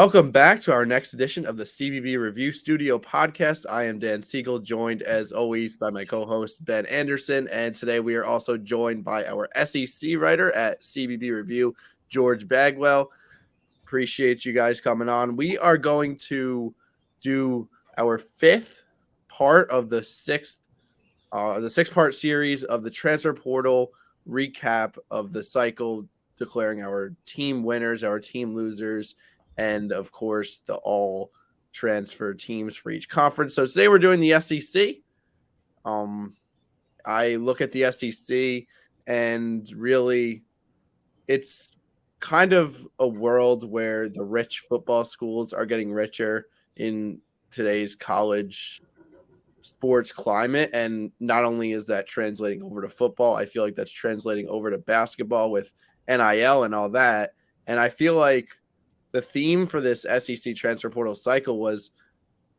Welcome back to our next edition of the CBB Review Studio podcast. I am Dan Siegel, joined as always by my co-host Ben Anderson, and today we are also joined by our SEC writer at CBB Review, George Bagwell. Appreciate you guys coming on. We are going to do our fifth part of the six-part series of the transfer portal recap of the cycle, declaring our team winners, our team losers, and of course the all transfer teams for each conference. So today we're doing the SEC. I look at the SEC and really it's kind of a world where the rich football schools are getting richer in today's college sports climate. And not only is that translating over to football, I feel like that's translating over to basketball with NIL and all that. And I feel like the theme for this SEC transfer portal cycle was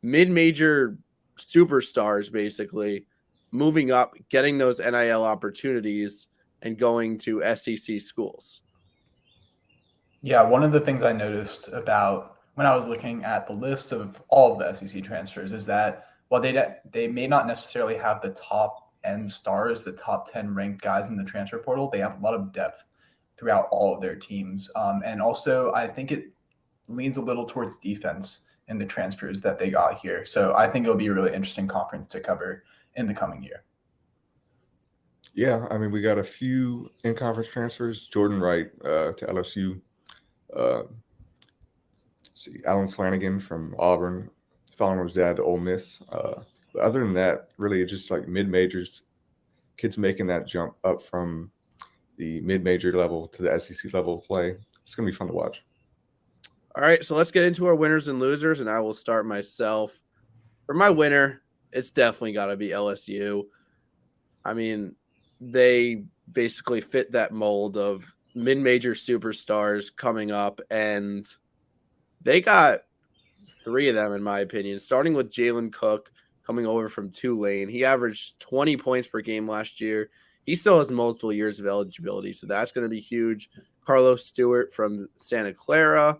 mid-major superstars basically moving up, getting those NIL opportunities, and going to SEC schools. Yeah, one of the things I noticed about when I was looking at the list of all of the SEC transfers is that while they may not necessarily have the top end stars, the top 10 ranked guys in the transfer portal, they have a lot of depth throughout all of their teams. And also, I think it leans a little towards defense in the transfers that they got here. So I think it'll be a really interesting conference to cover in the coming year. Yeah, I mean, we got a few in-conference transfers. Jordan Wright to LSU. Alan Flanagan from Auburn, following his dad to Ole Miss. But other than that, really, it's just like mid-majors, kids making that jump up from the mid-major level to the SEC level of play. It's going to be fun to watch. All right, so let's get into our winners and losers, and I will start myself. For my winner, it's definitely got to be LSU. I mean, they basically fit that mold of mid-major superstars coming up, and they got three of them, in my opinion, starting with Jalen Cook coming over from Tulane. He averaged 20 points per game last year. He still has multiple years of eligibility, so that's going to be huge. Carlos Stewart from Santa Clara.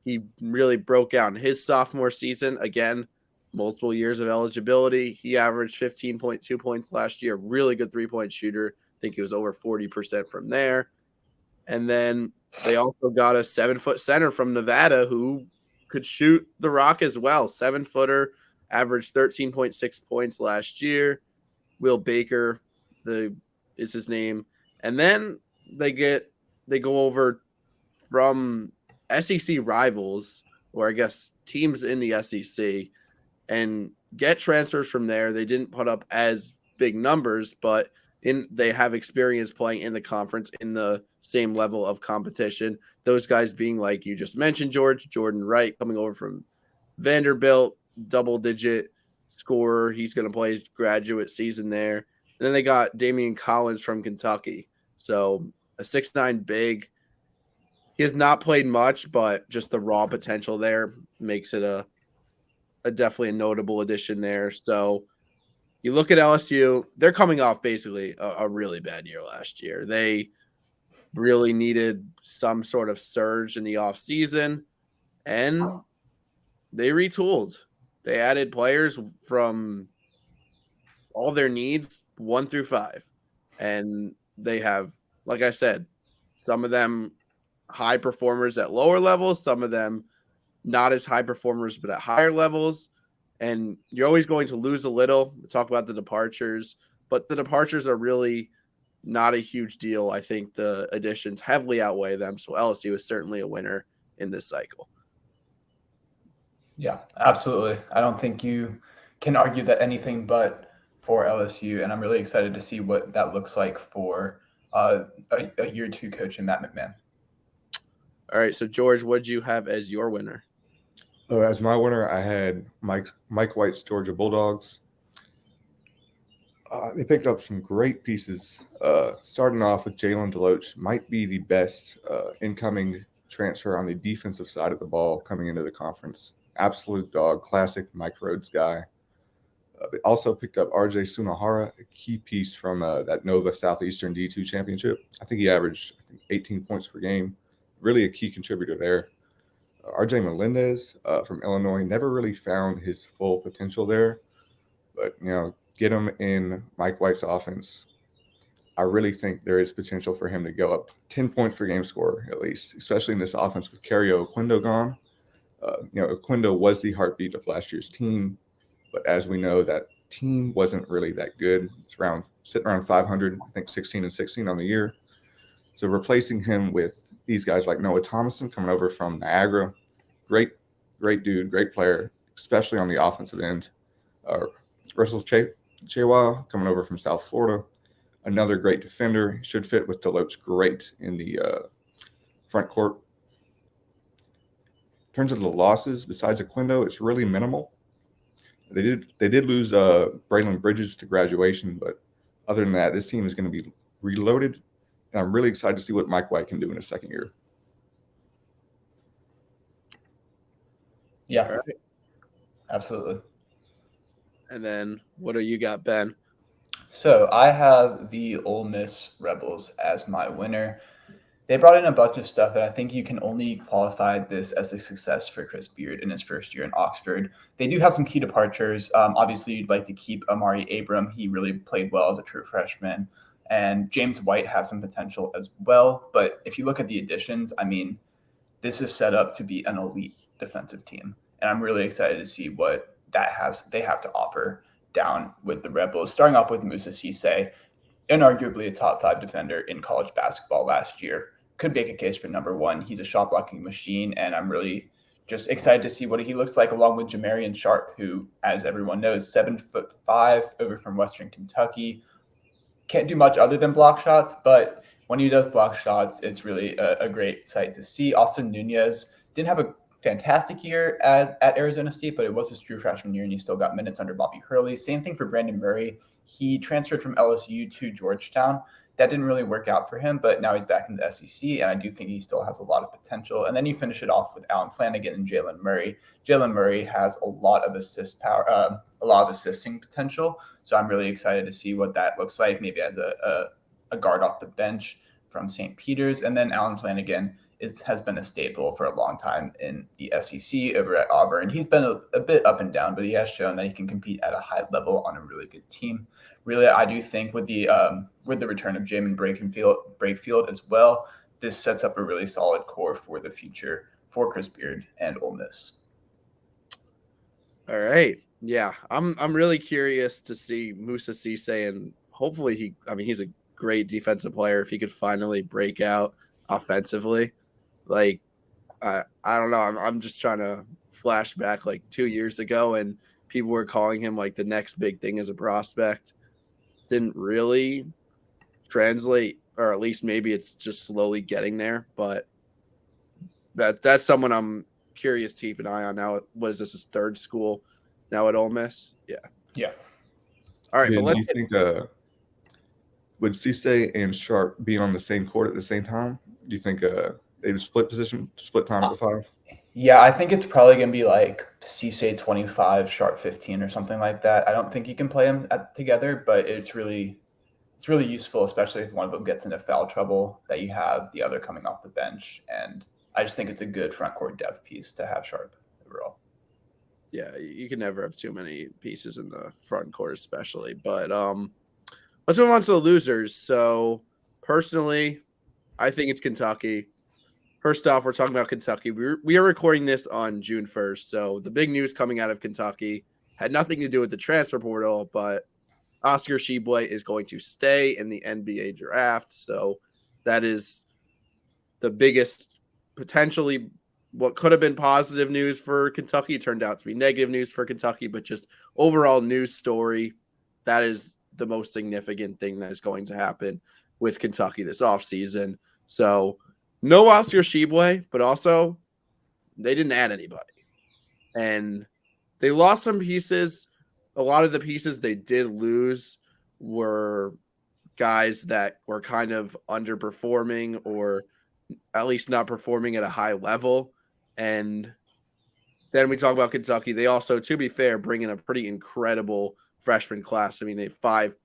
He really broke out in his sophomore season. Again, multiple years of eligibility. He averaged 15.2 points last year. Really good three-point shooter. I think he was over 40% from there. And then they also got a 7-foot center from Nevada who could shoot the rock as well. 7-footer, averaged 13.6 points last year. Will Baker is his name. And then they go over from SEC rivals, or I guess teams in the SEC, and get transfers from there. They didn't put up as big numbers, but they have experience playing in the conference in the same level of competition. Those guys being, like you just mentioned, Jordan Wright coming over from Vanderbilt, double-digit scorer. He's going to play his graduate season there. And then they got Damian Collins from Kentucky. So a 6'9" big. He has not played much, but just the raw potential there makes it a definitely a notable addition there. So you look at LSU, they're coming off basically a really bad year last year. They really needed some sort of surge in the offseason, and they retooled. They added players from all their needs 1 through 5. And they have, like I said, some of them high performers at lower levels, some of them not as high performers, but at higher levels. And you're always going to lose a little. We'll talk about the departures, but the departures are really not a huge deal. I think the additions heavily outweigh them. So LSU is certainly a winner in this cycle. Yeah, absolutely. I don't think you can argue that anything but for LSU, and I'm really excited to see what that looks like for a year 2 coach in Matt McMahon. All right, so George, what did you have as your winner? As my winner, I had Mike White's Georgia Bulldogs. They picked up some great pieces. Starting off with Jalen Deloach, might be the best incoming transfer on the defensive side of the ball coming into the conference. Absolute dog, classic Mike Rhodes guy. They also picked up RJ Sunahara, a key piece from that Nova Southeastern D2 championship. I think he averaged 18 points per game. Really a key contributor there. RJ Melendez from Illinois never really found his full potential there, but get him in Mike White's offense. I really think there is potential for him to go up 10 points per game score at least, especially in this offense with Cario Oquindo gone. Oquindo was the heartbeat of last year's team, but as we know, that team wasn't really that good. It's sitting around 500, I think 16-16 on the year. So replacing him with these guys like Noah Thomason coming over from Niagara, great dude, great player, especially on the offensive end. Russell Chewa coming over from South Florida, another great defender. Should fit with Deloach great in the front court. In terms of the losses, besides Oquindo, it's really minimal. They did lose Braylon Bridges to graduation, but other than that, this team is going to be reloaded, and I'm really excited to see what Mike White can do in his second year. Yeah, right. Absolutely. And then what do you got, Ben? So I have the Ole Miss Rebels as my winner. They brought in a bunch of stuff that I think you can only qualify this as a success for Chris Beard in his first year in Oxford. They do have some key departures. Obviously, you'd like to keep Amari Abram. He really played well as a true freshman. And James White has some potential as well. But if you look at the additions, I mean, this is set up to be an elite defensive team. And I'm really excited to see what they have to offer down with the Rebels, starting off with Musa Cisse, inarguably a top 5 defender in college basketball last year. Could make a case for number 1. He's a shot blocking machine, and I'm really just excited to see what he looks like along with Jamarian Sharp, who, as everyone knows, 7'5", over from Western Kentucky. Can't do much other than block shots, but when he does block shots, it's really a great sight to see. Austin Nunez didn't have a fantastic year at Arizona State, but it was his true freshman year, and he still got minutes under Bobby Hurley. Same thing for Brandon Murray. He transferred from LSU to Georgetown. That didn't really work out for him, but now he's back in the SEC, and I do think he still has a lot of potential. And then you finish it off with Alan Flanagan and Jalen Murray. Jalen Murray has a lot of assisting potential, so I'm really excited to see what that looks like, maybe as a guard off the bench from St. Peter's. And then Alan Flanagan has been a staple for a long time in the SEC over at Auburn. He's been a bit up and down, but he has shown that he can compete at a high level on a really good team. Really, I do think with the return of Jamin Brakefield as well, this sets up a really solid core for the future for Chris Beard and Ole Miss. All right. Yeah, I'm really curious to see Musa Cisse, and hopefully he's a great defensive player if he could finally break out offensively. Like, I don't know. I'm just trying to flash back like 2 years ago, and people were calling him like the next big thing as a prospect. Didn't really translate, or at least maybe it's just slowly getting there. But that's someone I'm curious to keep an eye on now. What is this, his third school now at Ole Miss? Yeah. All right, Ben, but let's do you think would Cisse and Sharp be on the same court at the same time? Do you think they would split time at the 5? Yeah, I think it's probably going to be like Cisse 25, Sharp 15 or something like that. I don't think you can play them together, but it's really useful, especially if one of them gets into foul trouble, that you have the other coming off the bench. And I just think it's a good front court depth piece to have Sharp overall. Yeah, you can never have too many pieces in the front court, especially. But let's move on to the losers. So personally, I think it's Kentucky. First off, we're talking about Kentucky. We are recording this on June 1st. So the big news coming out of Kentucky had nothing to do with the transfer portal, but Oscar Tshiebwe is going to stay in the NBA draft. So that is the biggest, potentially what could have been positive news for Kentucky turned out to be negative news for Kentucky, but just overall news story. That is the most significant thing that is going to happen with Kentucky this offseason. So no Oscar Tshiebwe, but also they didn't add anybody. And they lost some pieces. A lot of the pieces they did lose were guys that were kind of underperforming or at least not performing at a high level. And then we talk about Kentucky. They also, to be fair, bring in a pretty incredible freshman class. I mean, they have 5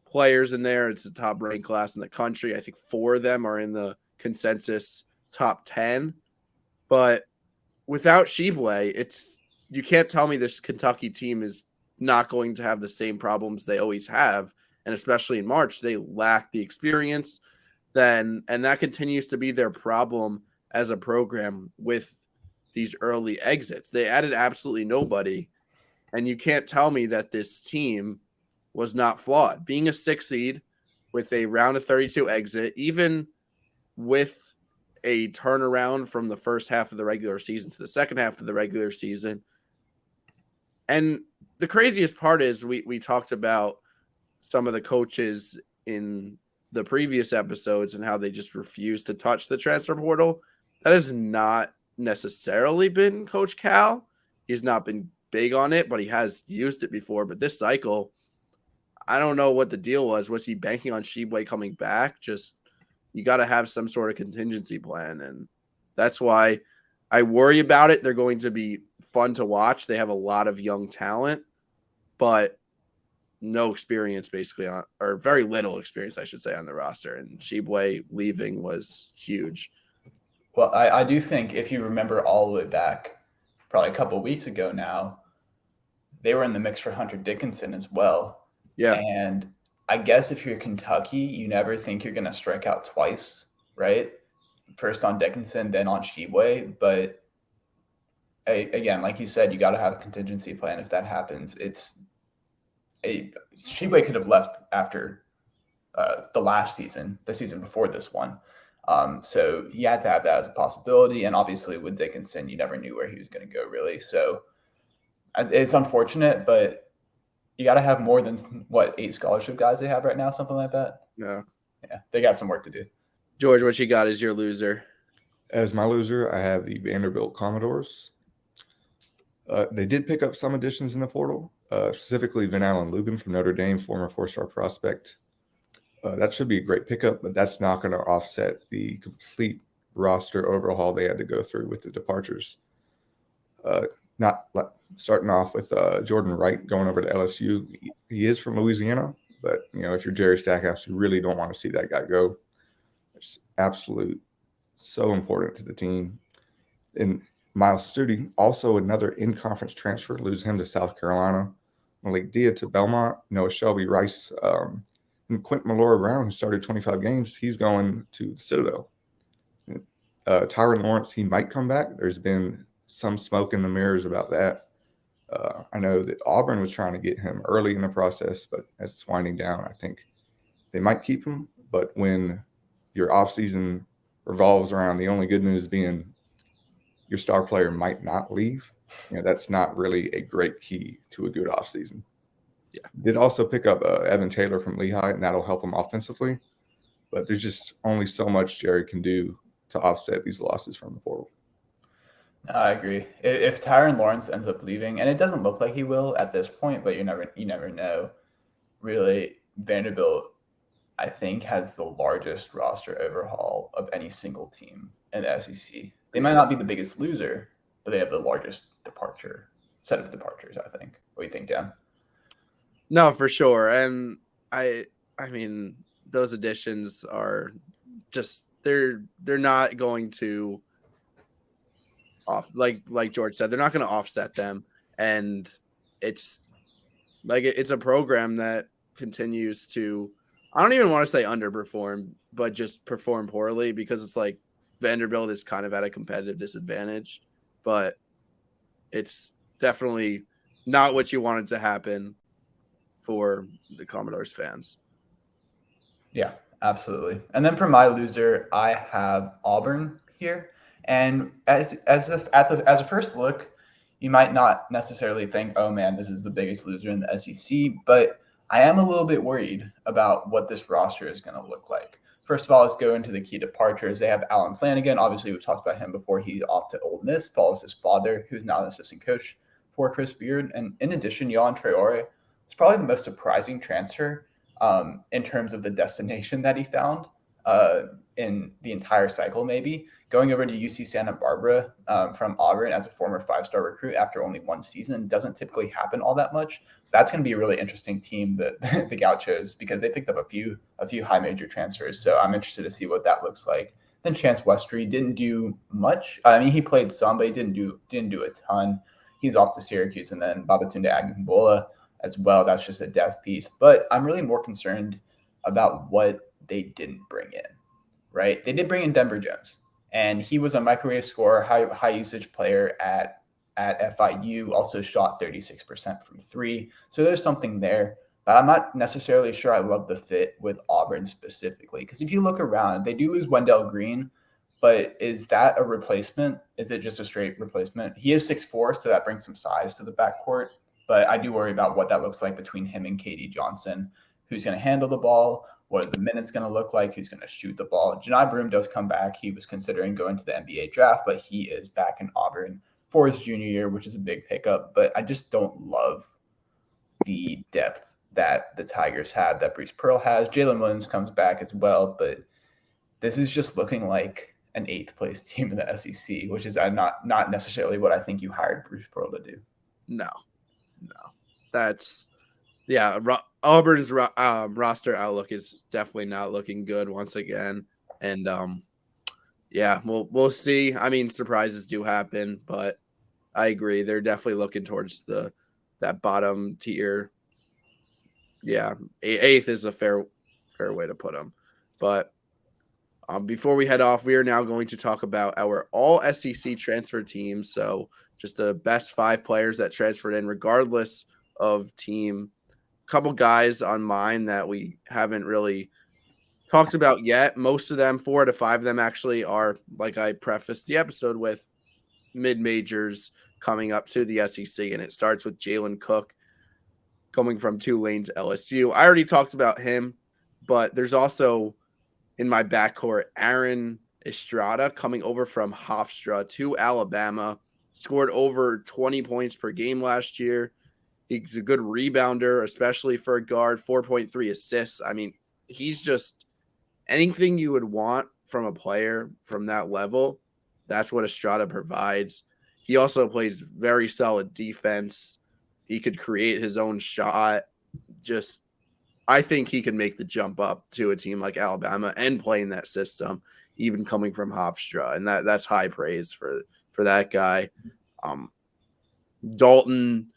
players in there. It's the top ranked class in the country. I think 4 of them are in the consensus top 10. But without Sheboy, you can't tell me this Kentucky team is not going to have the same problems they always have, and especially in March, they lack the experience. And that continues to be their problem as a program with these early exits. They added absolutely nobody, and you can't tell me that this team was not flawed. Being a 6 seed with a round of 32 exit, even with a turnaround from the first half of the regular season to the second half of the regular season. And the craziest part is we talked about some of the coaches in the previous episodes and how they just refuse to touch the transfer portal. That has not necessarily been Coach Cal. He's not been big on it, but he has used it before. But this cycle, I don't know what the deal was. Was he banking on Sheboy coming back? Just you got to have some sort of contingency plan. And that's why I worry about it. They're going to be fun to watch. They have a lot of young talent, but no experience basically on, or very little experience, I should say, on the roster. And Sheboy leaving was huge. Well, I do think if you remember all the way back, probably a couple of weeks ago now, they were in the mix for Hunter Dickinson as well. Yeah. And I guess if you're Kentucky, you never think you're going to strike out twice, right? First on Dickinson, then on Sheboy. But again, like you said, you got to have a contingency plan if that happens. Sheboy could have left after the last season, the season before this one. So you had to have that as a possibility. And obviously with Dickinson, you never knew where he was going to go, really. So it's unfortunate, but you got to have more than 8 scholarship guys they have right now, something like that. Yeah. They got some work to do. George, what you got as your loser? As my loser, I have the Vanderbilt Commodores. They did pick up some additions in the portal, specifically Van Allen Lubin from Notre Dame, former 4-star prospect. That should be a great pickup, but that's not going to offset the complete roster overhaul they had to go through with the departures. Not starting off with Jordan Wright going over to LSU. He is from Louisiana, but if you're Jerry Stackhouse, you really don't want to see that guy go. It's absolute so important to the team. And Miles Studi, also another in-conference transfer, lose him to South Carolina. Malik Dia to Belmont. Noah Shelby Rice and Quentin Malora Brown, who started 25 games, he's going to the Citadel. Tyron Lawrence, he might come back. There's been some smoke in the mirrors about that. I know that Auburn was trying to get him early in the process, but as it's winding down, I think they might keep him. But when your offseason revolves around the only good news being your star player might not leave, that's not really a great key to a good offseason. Yeah. Did also pick up Evan Taylor from Lehigh, and that'll help him offensively. But there's just only so much Jerry can do to offset these losses from the portal. No, I agree. If Tyron Lawrence ends up leaving, and it doesn't look like he will at this point, but you never know. Really, Vanderbilt, I think, has the largest roster overhaul of any single team in the SEC. They might not be the biggest loser, but they have the largest set of departures, I think. What do you think, Dan? No, for sure. And I mean, those additions are just they're not going to like George said, they're not going to offset them. And it's a program that continues to, I don't even want to say underperform, but just perform poorly, because it's like Vanderbilt is kind of at a competitive disadvantage, but it's definitely not what you wanted to happen for the Commodores fans. Yeah, absolutely. And then for my loser, I have Auburn here. And as a first look, you might not necessarily think, oh man, this is the biggest loser in the SEC, but I am a little bit worried about what this roster is going to look like. First of all, let's go into the key departures. They have Alan Flanagan. Obviously, we've talked about him before. He's off to Ole Miss, follows his father, who's now an assistant coach for Chris Beard. And in addition, Jan Traore is probably the most surprising transfer in terms of the destination that he found in the entire cycle, maybe. Going over to UC Santa Barbara from Auburn as a former 5-star recruit after only one season doesn't typically happen all that much. That's going to be a really interesting team that the Gauchos, because they picked up a few high major transfers. So I'm interested to see what that looks like. Then Chance Westry didn't do much. I mean, he played some, but he didn't do a ton. He's off to Syracuse, and then Babatunde Agboola as well. That's just a depth piece. But I'm really more concerned about what they didn't bring in, right? They did bring in Denver Jones, and he was a microwave scorer, high usage player at FIU, also shot 36% from three. So there's something there. But I'm not necessarily sure I love the fit with Auburn specifically. Because if you look around, they do lose Wendell Green, but is that a replacement? Is it just a straight replacement? He is 6'4", so that brings some size to the backcourt. But I do worry about what that looks like between him and KD Johnson. Who's going to handle the ball? What are the minutes going to look like? Who's going to shoot the ball? Janai Broome does come back. He was considering going to the NBA draft, but he is back in Auburn for his junior year, which is a big pickup. But I just don't love the depth that the Tigers have, that Bruce Pearl has. Jalen Williams comes back as well, but this is just looking like an 8th place team in the SEC, which is not necessarily what I think you hired Bruce Pearl to do. No. That's Auburn's roster outlook is definitely not looking good once again, and we'll see. I mean, surprises do happen, but I agree they're definitely looking towards that bottom tier. Yeah, 8th is a fair way to put them. But before we head off, we are now going to talk about our all SEC transfer teams. So just the best 5 players that transferred in, regardless of team. A couple guys on mine that we haven't really talked about yet. Most of them, 4 to 5 of them actually, are, like I prefaced the episode with, mid-majors coming up to the SEC. And it starts with Jalen Cook, coming from Tulane to LSU. I already talked about him, but there's also in my backcourt Aaron Estrada coming over from Hofstra to Alabama. Scored over 20 points per game last year. He's a good rebounder, especially for a guard, 4.3 assists. I mean, he's just anything you would want from a player from that level. That's what Estrada provides. He also plays very solid defense. He could create his own shot. I think he can make the jump up to a team like Alabama and play in that system, even coming from Hofstra. And that's high praise for that guy. Dalton,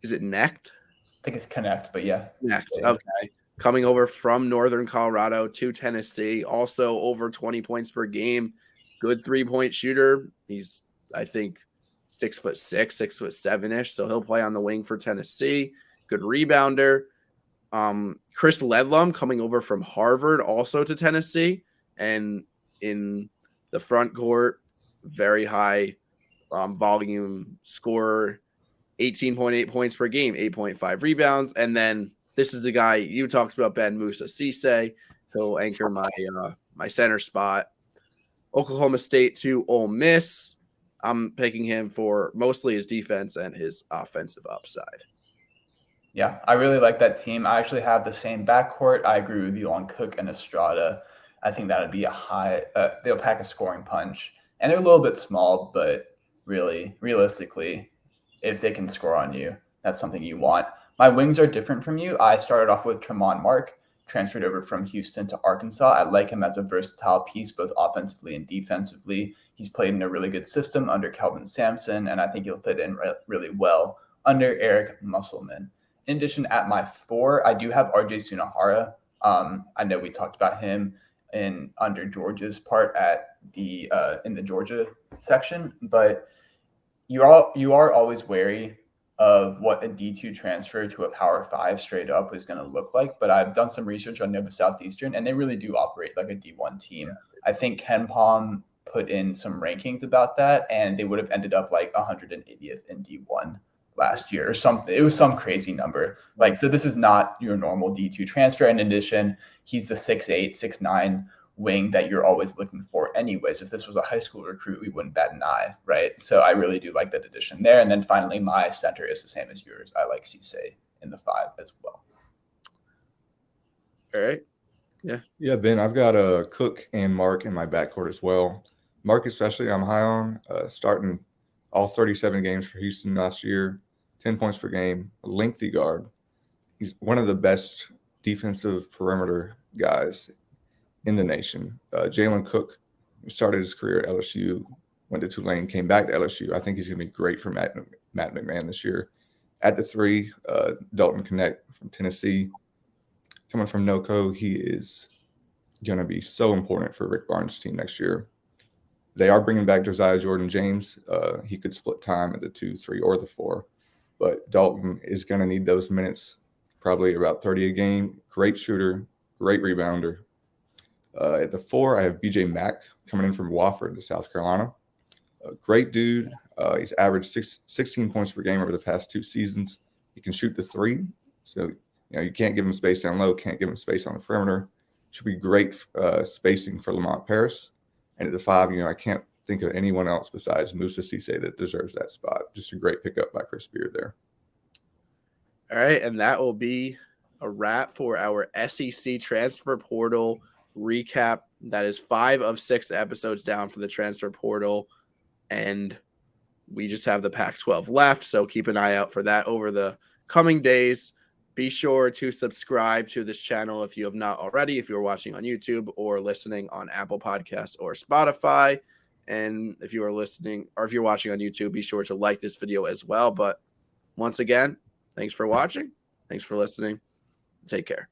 is it Knecht? I think it's Connect, but yeah. Knecht, okay. Coming over from Northern Colorado to Tennessee, also over 20 points per game. Good 3-point shooter. He's, I think, 6'6", 6'7" so he'll play on the wing for Tennessee. Good rebounder. Chris Ledlum coming over from Harvard, also to Tennessee, and in the front court, very high volume scorer, 18.8 points per game, 8.5 rebounds, and then this is the guy you talked about, Ben Musa Cisse. He'll anchor my center spot. Oklahoma State to Ole Miss. I'm picking him for mostly his defense and his offensive upside. Yeah, I really like that team. I actually have the same backcourt. I agree with you on Cook and Estrada. I think that would be a high they'll pack a scoring punch. And they're a little bit small, but really, realistically, if they can score on you, that's something you want. My wings are different from you. I started off with Tremont Mark, transferred over from Houston to Arkansas. I like him as a versatile piece, both offensively and defensively. He's played in a really good system under Kelvin Sampson, and I think he'll fit in really well under Eric Musselman. In addition, at my 4, I do have RJ Sunahara. I know we talked about him under Georgia's part at the in the Georgia section, but you are always wary of what a D2 transfer to a Power 5 straight up is going to look like. But I've done some research on Nova Southeastern, and they really do operate like a D1 team. I think Ken Palm put in some rankings about that, and they would have ended up like 180th in D1 last year or something. It was some crazy number. So this is not your normal D2 transfer. In addition, he's the 6'8", 6'9" wing that you're always looking for anyways. If this was a high school recruit, we wouldn't bat an eye, right? So I really do like that addition there. And then finally, my center is the same as yours. I like Cisse in the 5 as well. All right. Yeah, Ben, I've got Cook and Mark in my backcourt as well. Mark especially, I'm high on, starting all 37 games for Houston last year, 10 points per game, a lengthy guard. He's one of the best defensive perimeter guys in the nation. Jalen Cook started his career at LSU, went to Tulane, came back to LSU. I think he's going to be great for Matt McMahon this year. At the 3, Dalton Connect from Tennessee. Coming from NoCo, he is going to be so important for Rick Barnes' team next year. They are bringing back Josiah Jordan-James. He could split time at the 2, 3, or the 4. But Dalton is going to need those minutes, probably about 30 a game. Great shooter, great rebounder. At the 4, I have BJ Mack coming in from Wofford to South Carolina. A great dude. He's averaged 16 points per game over the past 2 seasons. He can shoot the 3. So, you can't give him space down low, can't give him space on the perimeter. Should be great spacing for Lamont Paris. And at the 5, I can't think of anyone else besides Musa Cisse that deserves that spot. Just a great pickup by Chris Beard there. All right, and that will be a wrap for our SEC transfer portal recap. That is 5 of 6 episodes down for the transfer portal, and we just have the Pac-12 left, so keep an eye out for that over the coming days. Be sure to subscribe to this channel if you have not already, if you're watching on YouTube or listening on Apple Podcasts or Spotify. And if you are listening or if you're watching on YouTube, be sure to like this video as well. But once again, thanks for watching. Thanks for listening. Take care.